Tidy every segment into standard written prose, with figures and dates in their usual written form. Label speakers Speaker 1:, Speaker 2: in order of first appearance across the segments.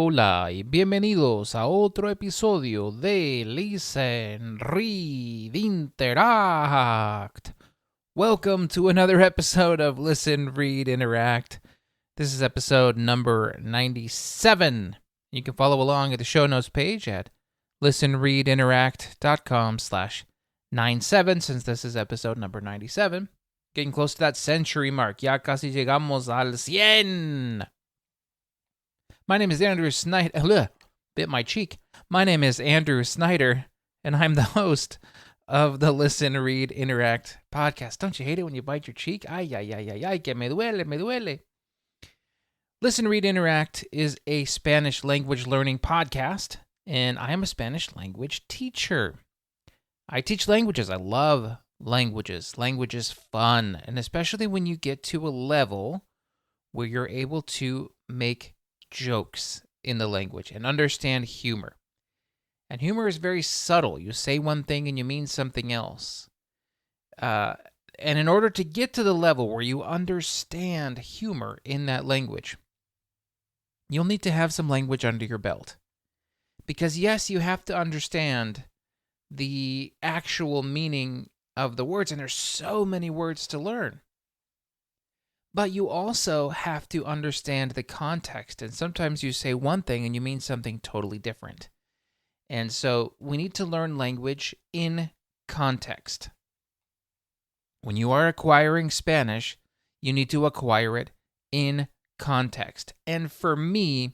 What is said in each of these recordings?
Speaker 1: hola y bienvenidos a otro episodio de Listen, Read, Interact. Welcome to another episode of Listen, Read, Interact. This is episode number 97. You can follow along at the show notes page at listenreadinteract.com/97 since this is episode number 97. Getting close to that century mark. Ya casi llegamos al 100. My name is Andrew Snyder. Bit my cheek. My name is Andrew Snyder, and I'm the host of the Listen, Read, Interact podcast. Don't you hate it when you bite your cheek? Ay, ay, ay, ay, ay, que me duele, me duele. Listen, Read, Interact is a Spanish language learning podcast, and I am a Spanish language teacher. I teach languages. I love languages. Language is fun, and especially when you get to a level where you're able to make jokes in the language and understand humor. And humor is very subtle. You say one thing and you mean something else. And in order to get to the level where you understand humor in that language, you'll need to have some language under your belt. Because yes, you have to understand the actual meaning of the words, and there's so many words to learn. But you also have to understand the context, and sometimes you say one thing and you mean something totally different. And so we need to learn language in context. When you are acquiring Spanish, you need to acquire it in context. And for me,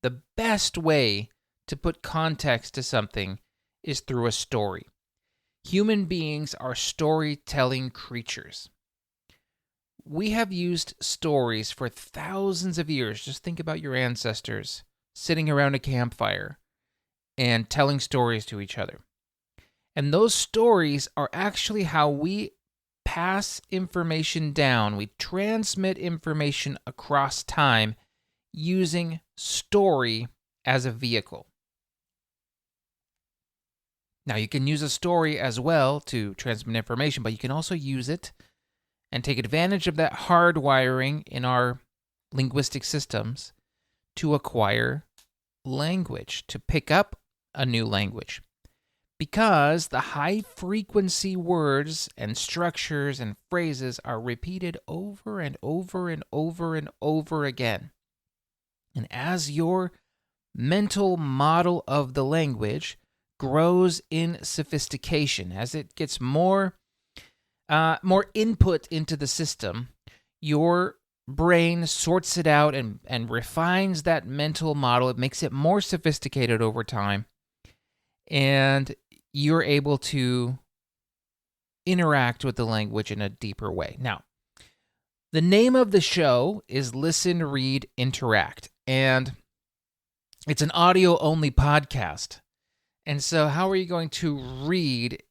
Speaker 1: the best way to put context to something is through a story. Human beings are storytelling creatures. We have used stories for thousands of years. Just think about your ancestors sitting around a campfire and telling stories to each other. And those stories are actually how we pass information down. We transmit information across time using story as a vehicle. Now, you can use a story as well to transmit information, but you can also use it and take advantage of that hardwiring in our linguistic systems to acquire language, to pick up a new language. Because the high-frequency words and structures and phrases are repeated over and over and over and over again. And as your mental model of the language grows in sophistication, as it gets more input into the system, your brain sorts it out and refines that mental model. It makes it more sophisticated over time, and you're able to interact with the language in a deeper way. Now, the name of the show is Listen, Read, Interact, and it's an audio-only podcast. And so how are you going to read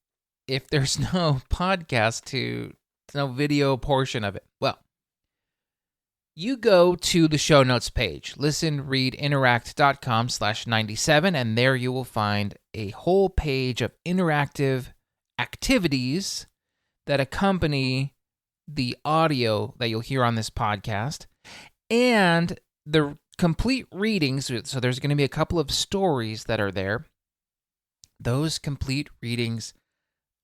Speaker 1: if there's no podcast no video portion of it? Well, you go to the show notes page, listenreadinteract.com/97, and there you will find a whole page of interactive activities that accompany the audio that you'll hear on this podcast, and the complete readings. So there's going to be a couple of stories that are there. Those complete readings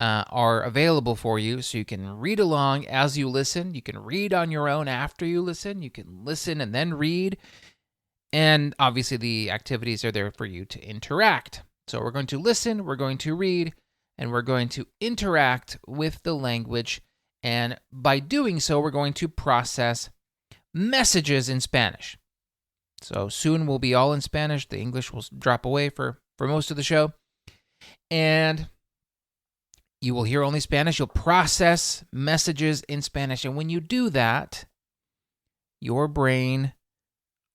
Speaker 1: are available for you, so you can read along as you listen. You can read on your own after you listen. You can listen and then read. And obviously the activities are there for you to interact. So we're going to listen, we're going to read, and we're going to interact with the language. And by doing so, we're going to process messages in Spanish. So soon we'll be all in Spanish. The English will drop away for most of the show. And you will hear only Spanish. You'll process messages in Spanish. And when you do that, your brain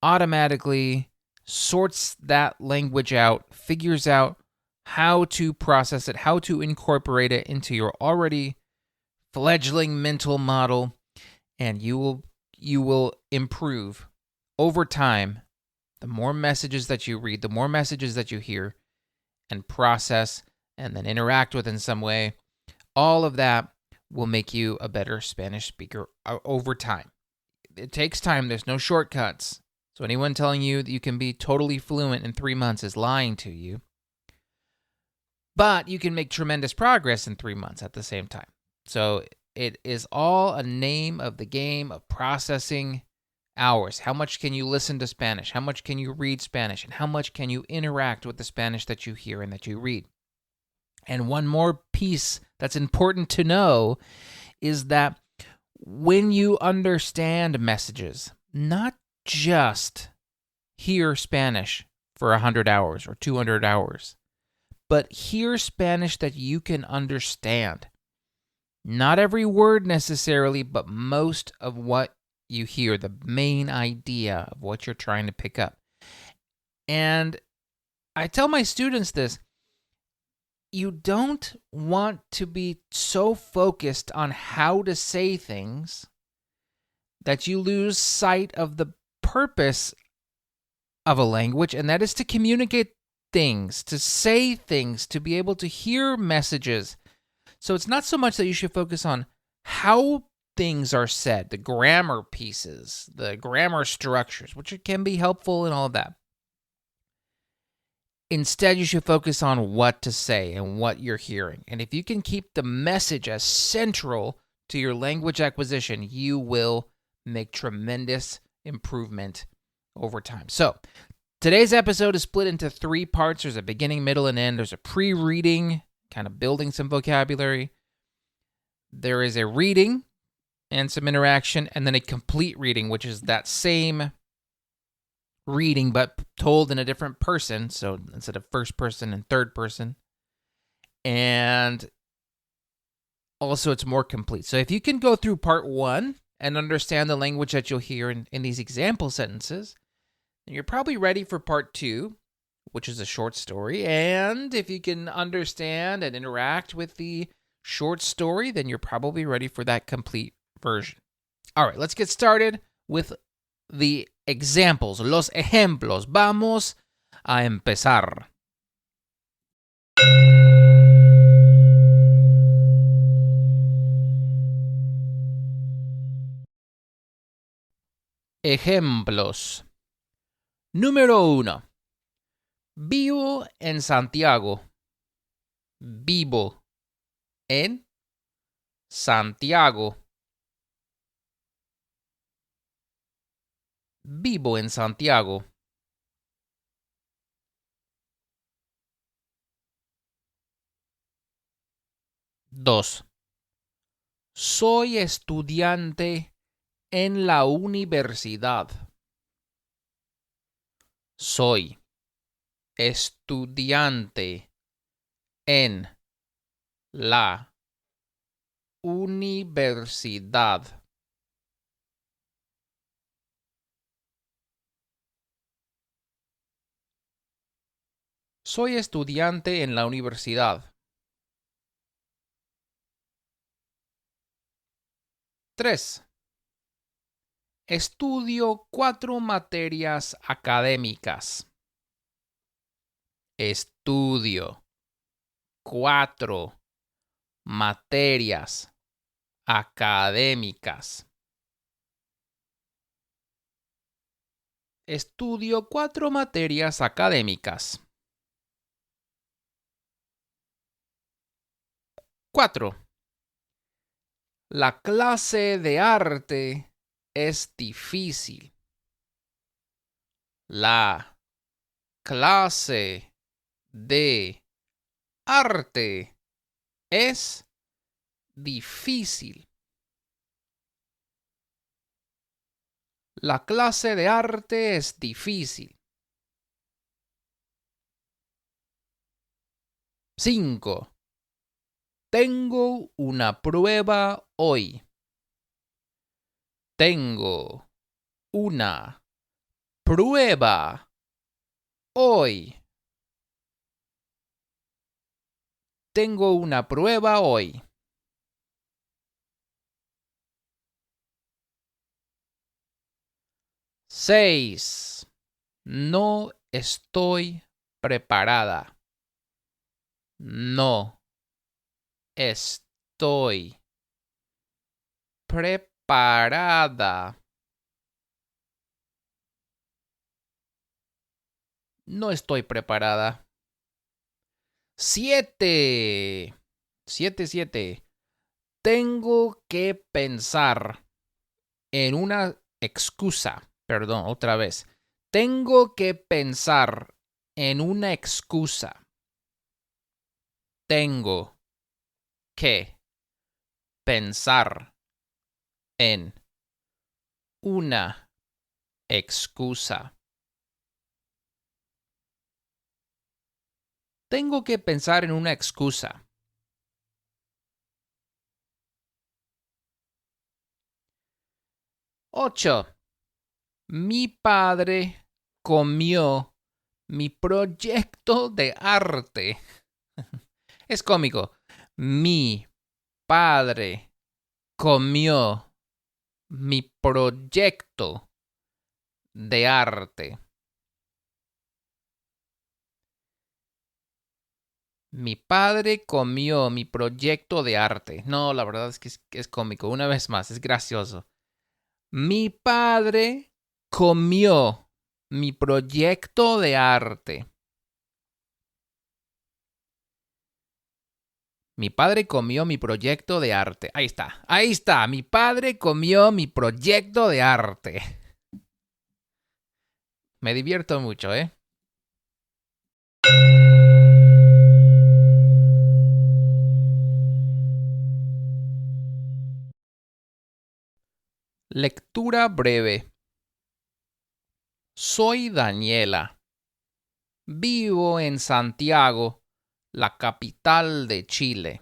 Speaker 1: automatically sorts that language out, figures out how to process it, how to incorporate it into your already fledgling mental model, and you will improve over time. The more messages that you read, the more messages that you hear and process and then interact with in some way, all of that will make you a better Spanish speaker over time. It takes time. There's no shortcuts. So anyone telling you that you can be totally fluent in 3 months is lying to you. But you can make tremendous progress in 3 months at the same time. So it is all a name of the game of processing hours. How much can you listen to Spanish? How much can you read Spanish? And how much can you interact with the Spanish that you hear and that you read? And one more piece that's important to know is that when you understand messages, not just hear Spanish for 100 hours or 200 hours, but hear Spanish that you can understand. Not every word necessarily, but most of what you hear, the main idea of what you're trying to pick up. And I tell my students this, you don't want to be so focused on how to say things that you lose sight of the purpose of a language, and that is to communicate things, to say things, to be able to hear messages. So it's not so much that you should focus on how things are said, the grammar pieces, the grammar structures, which can be helpful and all of that. Instead, you should focus on what to say and what you're hearing. And if you can keep the message as central to your language acquisition, you will make tremendous improvement over time. So, today's episode is split into 3 parts. There's a beginning, middle, and end. There's a pre-reading, kind of building some vocabulary. There is a reading and some interaction, and then a complete reading, which is that same reading but told in a different person, so instead of first person and third person, and also it's more complete. So if you can go through part 1 and understand the language that you'll hear in these example sentences, then you're probably ready for part 2, which is a short story. And if you can understand and interact with the short story, then you're probably ready for that complete version. All right, let's get started with the examples, los ejemplos. Vamos a empezar. Ejemplos. Número 1. Vivo en Santiago. Vivo en Santiago. Vivo en Santiago. 2. Soy estudiante en la universidad. Soy estudiante en la universidad. Soy estudiante en la universidad. 3. Estudio 4 materias académicas. Estudio 4 materias académicas. Estudio 4 materias académicas. 4. La clase de arte es difícil. La clase de arte es difícil. La clase de arte es difícil. 5. Tengo una prueba hoy. Tengo una prueba hoy. Tengo una prueba hoy. 6. No estoy preparada. No estoy preparada. No estoy preparada. 7. 7. Tengo que pensar en una excusa. Perdón, otra vez. Tengo que pensar en una excusa. Tengo que pensar en una excusa. Tengo que pensar en una excusa. 8. Mi padre comió mi proyecto de arte. Es cómico. Mi padre comió mi proyecto de arte. Mi padre comió mi proyecto de arte. No, la verdad es que es cómico. Una vez más, es gracioso. Mi padre comió mi proyecto de arte. Mi padre comió mi proyecto de arte. Ahí está, ahí está. Mi padre comió mi proyecto de arte. Me divierto mucho, ¿eh? Lectura breve. Soy Daniela. Vivo en Santiago, la capital de Chile.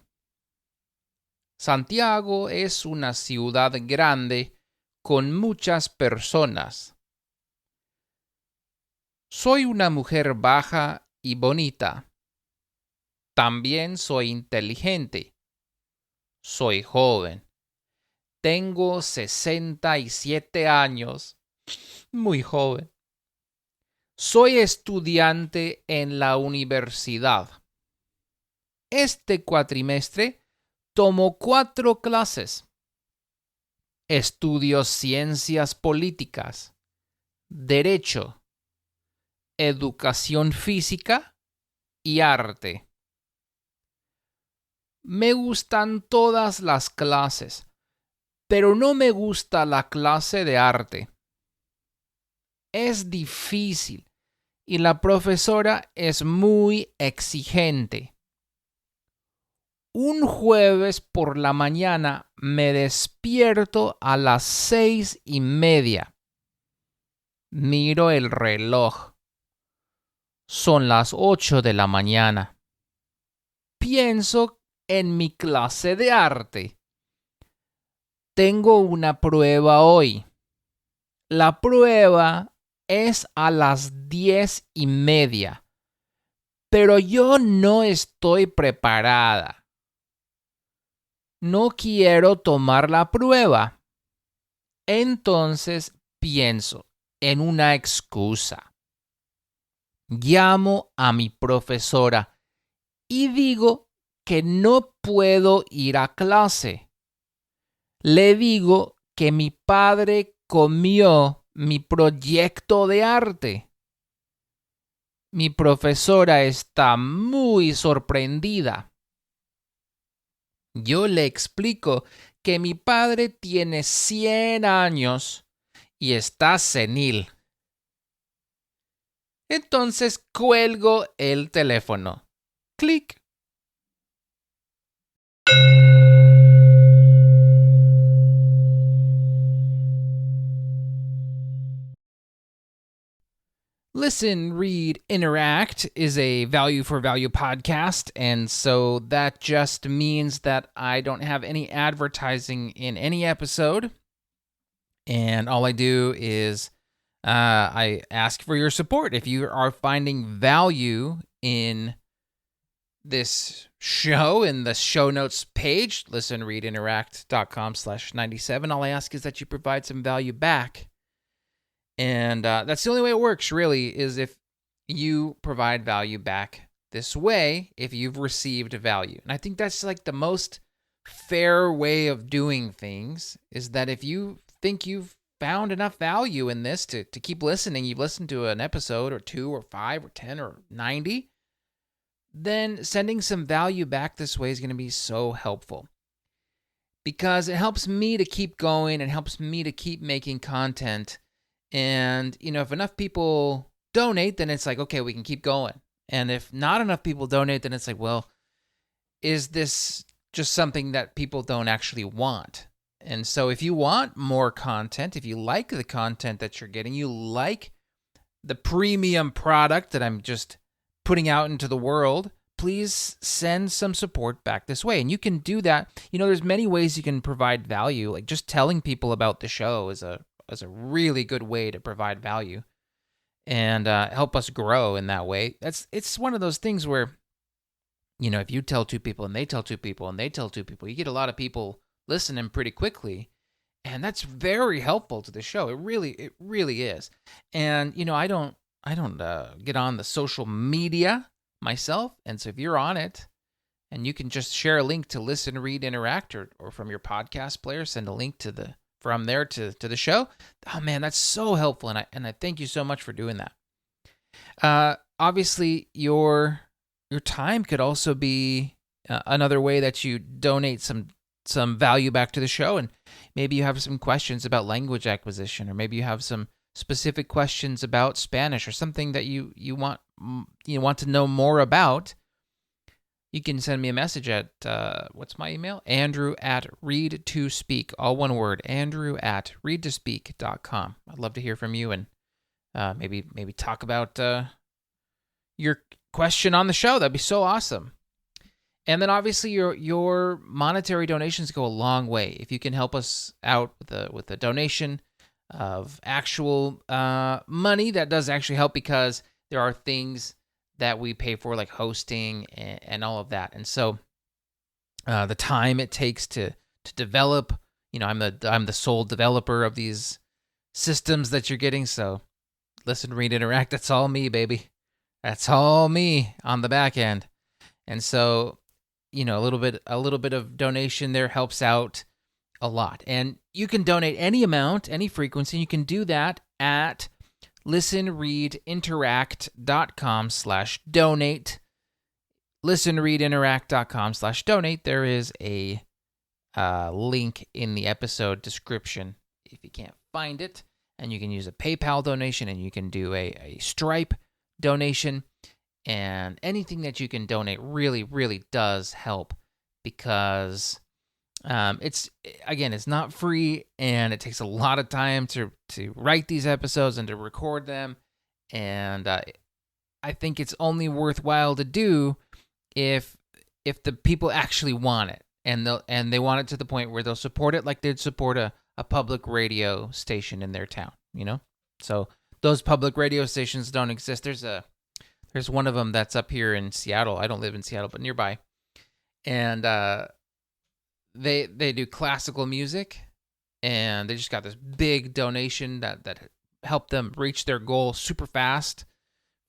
Speaker 1: Santiago es una ciudad grande con muchas personas. Soy una mujer baja y bonita. También soy inteligente. Soy joven. Tengo 67 años. Muy joven. Soy estudiante en la universidad. Este cuatrimestre tomo 4 clases. Estudio ciencias políticas, derecho, educación física y arte. Me gustan todas las clases, pero no me gusta la clase de arte. Es difícil y la profesora es muy exigente. Un jueves por la mañana me despierto a las 6:30. Miro el reloj. Son las 8 de la mañana. Pienso en mi clase de arte. Tengo una prueba hoy. La prueba es a las 10:30. Pero yo no estoy preparada. No quiero tomar la prueba. Entonces pienso en una excusa. Llamo a mi profesora y digo que no puedo ir a clase. Le digo que mi padre comió mi proyecto de arte. Mi profesora está muy sorprendida. Yo le explico que mi padre tiene 100 años y está senil. Entonces cuelgo el teléfono. Clic. Listen, Read, Interact is a value for value podcast, and so that just means that I don't have any advertising in any episode. And all I do is I ask for your support. If you are finding value in this show, in the show notes page, listenreadinteract.com/97, all I ask is that you provide some value back. And that's the only way it works, really, is if you provide value back this way, if you've received value. And I think that's like the most fair way of doing things, is that if you think you've found enough value in this to keep listening, you've listened to an episode or 2 or 5 or 10 or 90, then sending some value back this way is going to be so helpful. Because it helps me to keep going and helps me to keep making content. And, if enough people donate, then it's like, okay, we can keep going. And if not enough people donate, then it's like, well, is this just something that people don't actually want? And so if you want more content, if you like the content that you're getting, you like the premium product that I'm just putting out into the world, please send some support back this way. And you can do that. There's many ways you can provide value. Like just telling people about the show is a really good way to provide value and help us grow in that way. It's one of those things where, if you tell 2 people and they tell 2 people and they tell 2 people, you get a lot of people listening pretty quickly. And that's very helpful to the show. It really is. And, I don't get on the social media myself. And so if you're on it and you can just share a link to listen, read, interact, or from your podcast player, send a link from there to the show. Oh man, that's so helpful. And I thank you so much for doing that. Obviously your time could also be another way that you donate some value back to the show. And maybe you have some questions about language acquisition, or maybe you have some specific questions about Spanish or something that you want to know more about. You can send me a message at what's my email? Andrew@read2speak, all one word, Andrew@readtospeak.com. I'd love to hear from you and maybe talk about your question on the show. That'd be so awesome. And then obviously your monetary donations go a long way. If you can help us out with a donation of actual money, that does actually help, because there are things that we pay for, like hosting and all of that. And so the time it takes to develop, I'm the sole developer of these systems that you're getting. So listen, read, interact. That's all me, baby. That's all me on the back end. And so, a little bit of donation there helps out a lot. And you can donate any amount, any frequency. You can do that at listenreadinteract.com/donate. listenreadinteract.com/donate. There is a link in the episode description if you can't find it. And you can use a PayPal donation, and you can do a Stripe donation. And anything that you can donate really, really does help, because it's not free, and it takes a lot of time to write these episodes and to record them. And I think it's only worthwhile to do if the people actually want it, and they want it to the point where they'll support it like they'd support a public radio station in their town, So those public radio stations don't exist. There's one of them that's up here in Seattle. I don't live in Seattle, but nearby. And they do classical music, and they just got this big donation that helped them reach their goal super fast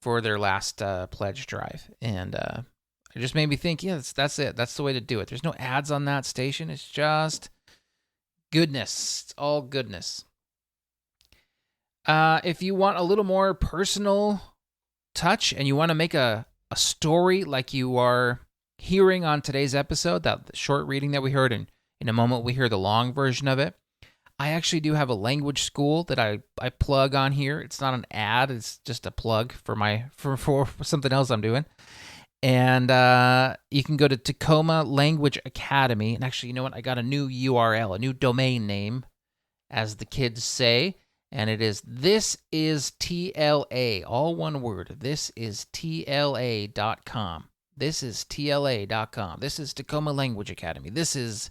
Speaker 1: for their last pledge drive. And it just made me think, yeah, that's it. That's the way to do it. There's no ads on that station. It's just goodness. It's all goodness. If you want a little more personal touch, and you want to make a story like you are hearing on today's episode, that the short reading that we heard, and in a moment we hear the long version of it, I actually do have a language school that I plug on here. It's not an ad, it's just a plug for something else I'm doing. And you can go to Tacoma Language Academy. And actually, you know what? I got a new URL, a new domain name, as the kids say. And it is This Is TLA, all one word. This is TLA.com. This is TLA.com. This is Tacoma Language Academy. This is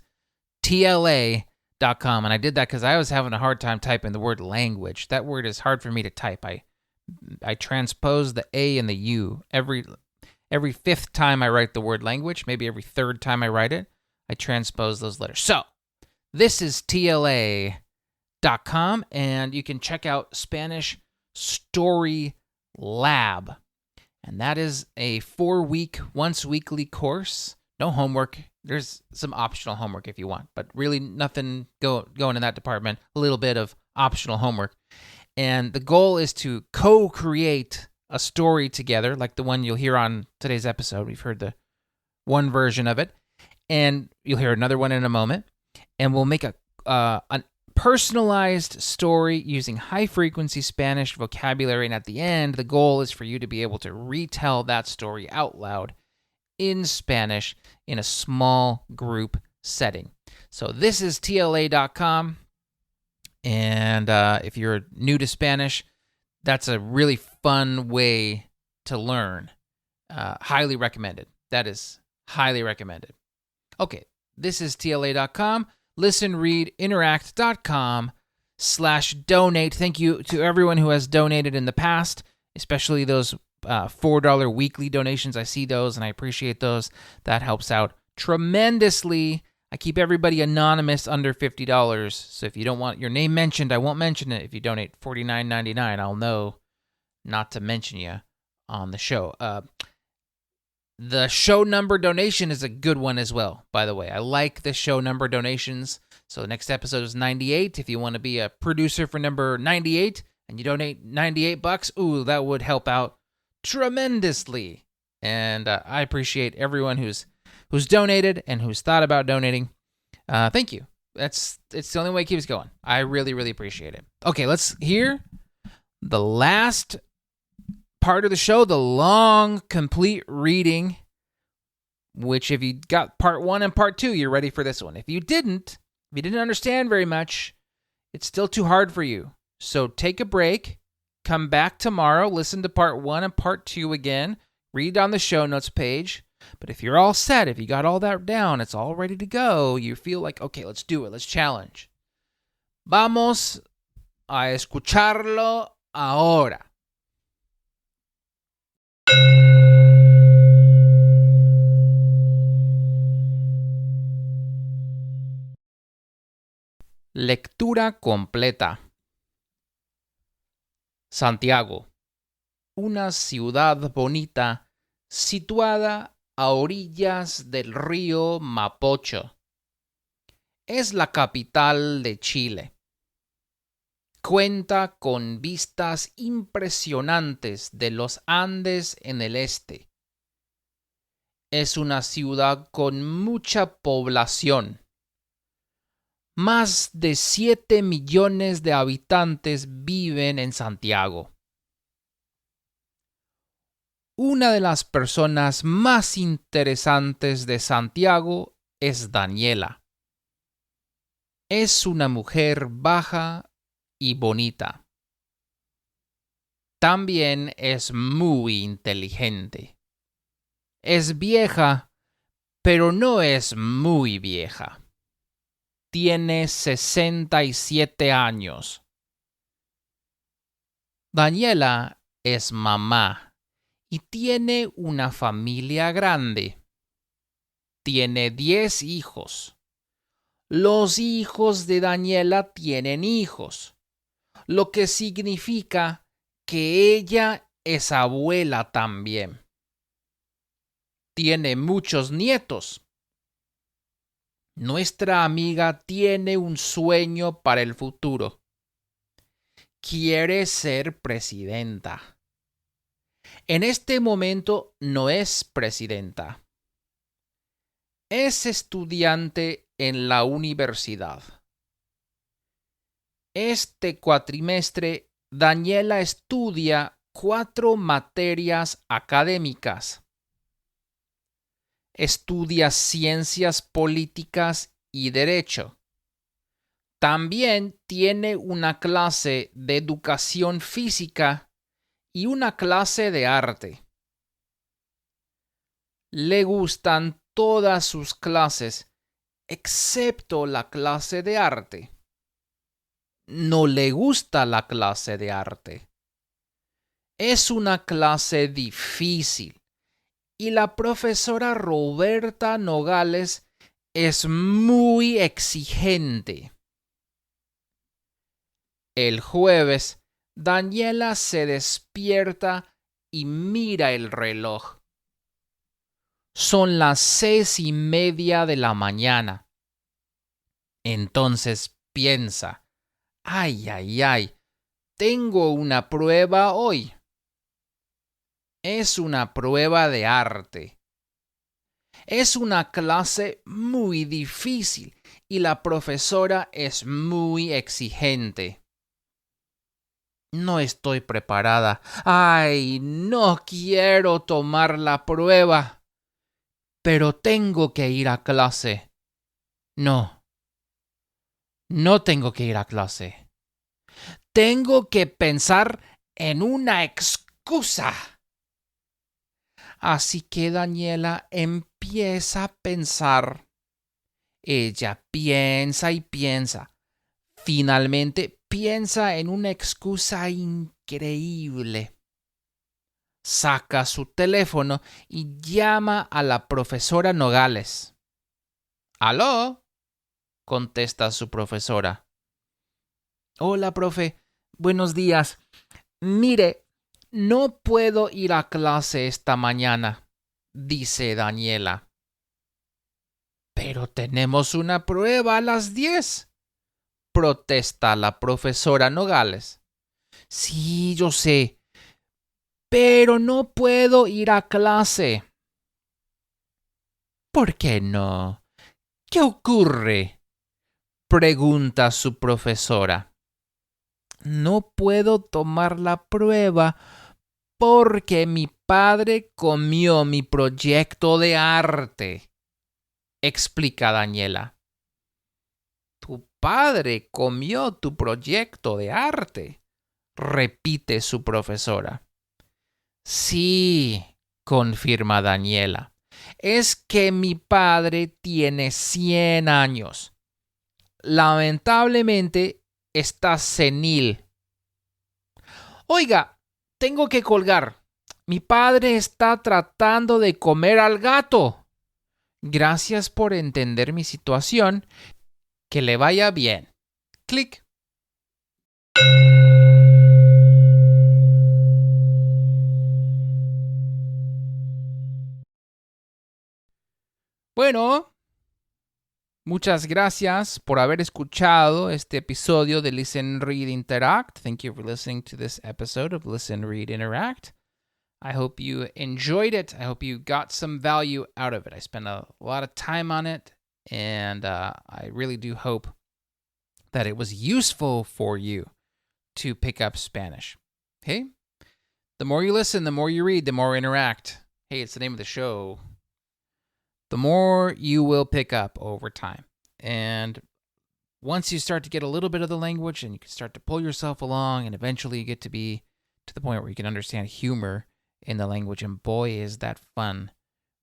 Speaker 1: TLA.com. And I did that because I was having a hard time typing the word language. That word is hard for me to type. I transpose the A and the U. Every fifth time I write the word language, maybe every third time I write it, I transpose those letters. So, this is TLA.com, and you can check out Spanish Story Lab. And that is a 4-week, once weekly course. No homework. There's some optional homework if you want, but really nothing going in that department. A little bit of optional homework. And the goal is to co-create a story together, like the one you'll hear on today's episode. We've heard the one version of it, and you'll hear another one in a moment. And we'll make a personalized story using high-frequency Spanish vocabulary. And at the end, the goal is for you to be able to retell that story out loud in Spanish in a small group setting. So this is TLA.com. And if you're new to Spanish, that's a really fun way to learn. Highly recommended. That is highly recommended. Okay, this is TLA.com. listenreadinteract.com/donate. Thank you to everyone who has donated in the past, especially those $4 weekly donations. I see those and I appreciate those. That helps out tremendously. I keep everybody anonymous under $50. So if you don't want your name mentioned, I won't mention it. If you donate $49.99, I'll know not to mention you on the show. The show number donation is a good one as well, by the way. I like the show number donations. So the next episode is 98. If you want to be a producer for number 98 and you donate $98, ooh, that would help out tremendously. And I appreciate everyone who's donated and who's thought about donating. Thank you. It's the only way it keeps going. I really, really appreciate it. Okay, let's hear the last part of the show, the long, complete reading, which if you got part 1 and part 2, you're ready for this one. If you didn't understand very much, it's still too hard for you. So take a break, come back tomorrow, listen to part 1 and part 2 again, read on the show notes page. But if you're all set, if you got all that down, it's all ready to go, you feel like, okay, let's do it, let's challenge. Vamos a escucharlo ahora. Lectura completa. Santiago, una ciudad bonita situada a orillas del río Mapocho. Es la capital de Chile. Cuenta con vistas impresionantes de los Andes en el este. Es una ciudad con mucha población. Más de 7 millones de habitantes viven en Santiago. Una de las personas más interesantes de Santiago es Daniela. Es una mujer baja y bonita. También es muy inteligente. Es vieja, pero no es muy vieja. Tiene 67 años. Daniela es mamá y tiene una familia grande. Tiene 10 hijos. Los hijos de Daniela tienen hijos, lo que significa que ella es abuela también. Tiene muchos nietos. Nuestra amiga tiene un sueño para el futuro. Quiere ser presidenta. En este momento no es presidenta. Es estudiante en la universidad. Este cuatrimestre, Daniela estudia 4 materias académicas. Estudia ciencias políticas y derecho. También tiene una clase de educación física y una clase de arte. Le gustan todas sus clases, excepto la clase de arte. No le gusta la clase de arte. Es una clase difícil. Y la profesora Roberta Nogales es muy exigente. El jueves, Daniela se despierta y mira el reloj. Son las 6:30 de la mañana. Entonces piensa, Ay, ay, ay. Tengo una prueba hoy. Es una prueba de arte. Es una clase muy difícil y la profesora es muy exigente. No estoy preparada. Ay, no quiero tomar la prueba. Pero tengo que ir a clase. No, no tengo que ir a clase. Tengo que pensar en una excusa. Así que Daniela empieza a pensar. Ella piensa y piensa. Finalmente piensa en una excusa increíble. Saca su teléfono y llama a la profesora Nogales. ¿Aló? Contesta su profesora. Hola, profe. Buenos días. Mire, no puedo ir a clase esta mañana, dice Daniela. Pero tenemos una prueba a las 10, protesta la profesora Nogales. Sí, yo sé, pero no puedo ir a clase. ¿Por qué no? ¿Qué ocurre? Pregunta su profesora. No puedo tomar la prueba porque mi padre comió mi proyecto de arte, explica Daniela. Tu padre comió tu proyecto de arte, repite su profesora. Sí, confirma Daniela. Es que mi padre tiene 100 años. Lamentablemente está senil. Oiga, tengo que colgar. Mi padre está tratando de comer al gato. Gracias por entender mi situación. Que le vaya bien. Clic. Bueno, muchas gracias por haber escuchado este episodio de Listen, Read, Interact. Thank you for listening to this episode of Listen, Read, Interact. I hope you enjoyed it. I hope you got some value out of it. I spent a lot of time on it, and I really do hope that it was useful for you to pick up Spanish. Okay? The more you listen, the more you read, the more interact. Hey, it's the name of the show. The more you will pick up over time. And once you start to get a little bit of the language and you can start to pull yourself along, and eventually you get to be to the point where you can understand humor in the language. And boy, is that fun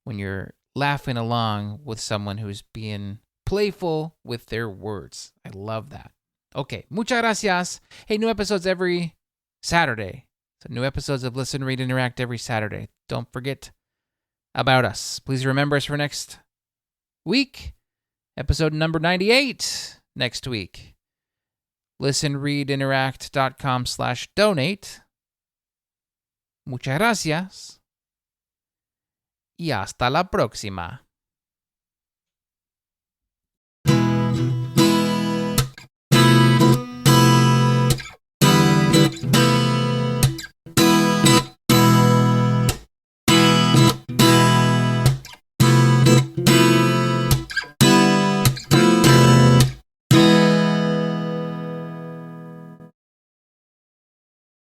Speaker 1: when you're laughing along with someone who's being playful with their words. I love that. Okay, muchas gracias. Hey, new episodes every Saturday. So new episodes of Listen, Read, Interact every Saturday. Don't forget about us. Please remember us for next week. Episode number 98 next week. listenreadinteract.com/donate. Muchas gracias. Y hasta la próxima.